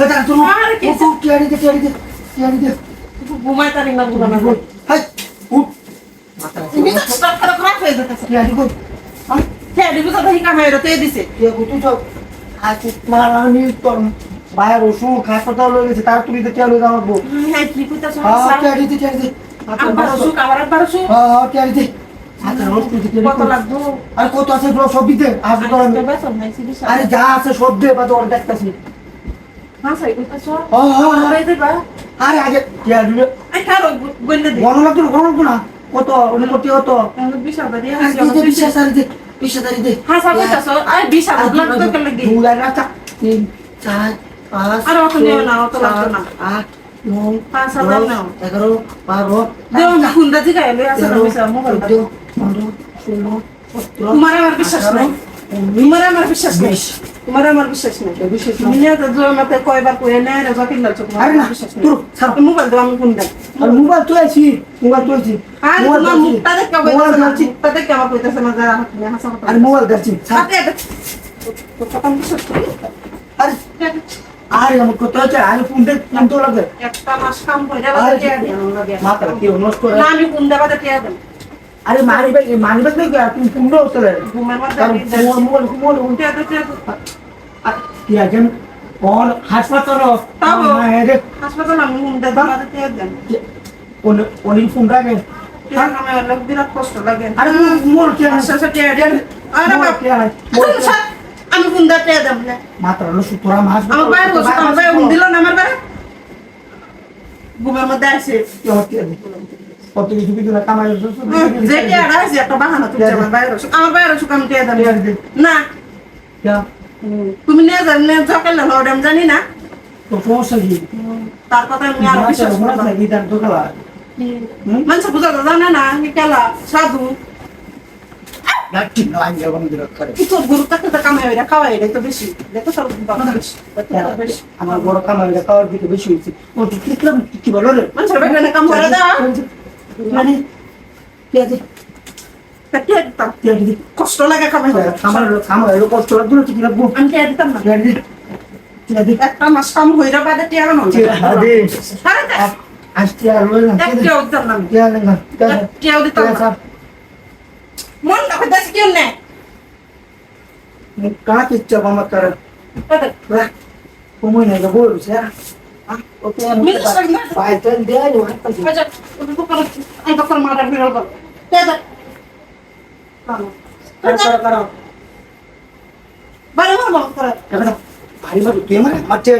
এটা তুমি টিয়ারি দে ঘুমাই তারি না ঘুমানো হাই উঠ তুমি তো স্টপ করে খারাপ হয়ে যেতেছে টিয়ারি কই হ্যাঁ দিবি তো দহি কামাই রতে দিছে কে গুতু যাও আজ মারানি তোর বাইরে ওষুধ হাসপাতাল হয়ে গেছে তার তুমি তো টিয়ারি দাও হ্যাঁ কি কইতাছ হ্যাঁ টিয়ারি দে আবার সুখ আবার সুখ হ্যাঁ টিয়ারি দে আচ্ছা রোজ তুই টিয়ারি কত লাগবো আর কত আছে বড় সব দিতে আসবে তো আমি বেতন নাই সিবি আরে যা আছে সব দে বা তো অনেক দেখতাছি হ্যাঁ সাই কইতাছ হ্যাঁ আরে দেবা আরে আগে টিয়ারি আই কারো গন্ডে দে গণ লাগতো না কত ওনে করতে হতো বিশাল বাড়ি আরে দে বিশ্বাস দে হ্যাঁ সাই কইতাছ আই বিশাল লাগতো কেন লাগি দুই রাস্তা 3 4 5 আরে অত নেও না অত লাগতো না 8 9 5,000 নাও 11 12 দেও খুন্দা দিগা এলে আছে না বিশাল মোবাইল 15 16 17 তোমার আমার বিশ্বাস নাই তোমার আমার বিশ্বাস নাই তোমার আমার বিশ্বাস নাই মিলে তো জমাতে কয়বার কই না রে জাকির লাল চোখ আরে না বিশ্বাস নাই তোর ছাড় মোবাইল দাও আমি কোন দেখ আর মোবাইল তুই আছি আর তোমার মুখটা দেখে মোবাইল কইতাছ ধরছি মুখটা দেখে আমার কইতাছ না যা তুমি হাসা কথা আর মোবাইল ধরছি সাথে তো কথা বিশ্বাস করি আরে আরে আমার কত আছে আরে ফোন দে ফোন তো লাগে একটা মাস কাম কইরা বাদে টিয়া দেন লাগে মাথা কি নষ্ট করে না আমি কোন দেবাতে টিয়া দেন আরে মানিবাগ নেই তুমি ফোন দাও চলে ঘুমের মধ্যে কারণ মোবাইল টিয়া তো টিয়া কি আছে কোন হাসপাতাল তাও রে হাসপাতাল আমি কোন দেবাতে টিয়া দেন ওনি ফোন রাখে টিয়া কামে লোক বিরাট কষ্ট লাগে আরে মোর কি আচ্ছা টিয়া দেন আরে বাপ আমি কোন দেবাতে টিয়া দেন না মাত্র তোরা মাস আমার বাইরে বসে আমার বাইরে দিল না আমার বাইরে ঘুমের মধ্যে আসে কত কিছু কিছু না কামাই যে টিয়াটা আছে একটা বাহানা তুমি আমার বাইরে বসে আমি টিয়া দেন না তুমি নিয়ে যান নিয়ে ঝকালে লড়াম জানি না তো সমস্যা কি তার কথা আমি আর বিশ্বাস করি না কি তার দোকালা মানুষ বুঝা জানে না কি কেলা সাধু গাটি নয় যেমন দিল করে কিছু গুরু থাকতে তো কামাই হইরা খাওয়াই এটা তো বেশি দেখো সব বেশি আমার বড় কামাই খাওয়ার দিকে বেশি হয়েছে ও তো দেখলাম কি বলো রে মানুষের বেগানে কাম করে দাও মানে পেঁয়াজি পেঁয়াজি কষ্ট লাগে কামাই আমার কষ্ট লাগবে না ঠিক রাখবো আমি টিয়া দিতাম না পেঁয়াজি একটা মাস কাম হইরা বাদে টিয়া কেন আসতে আর রইলাম টিয়াও দিতাম না টিয়াও দিতাম না মন রাখে দেশ কেউ নেই কাক ইচ্ছা আমার তার সময় নাই বলছে ওকে পাইতেন দেয় আচ্ছা ওটা তো করে এই তো করে মারা বিরল কর টিয়া করো বারে মারবো করে ভারী ভারী তুই আমার মারছে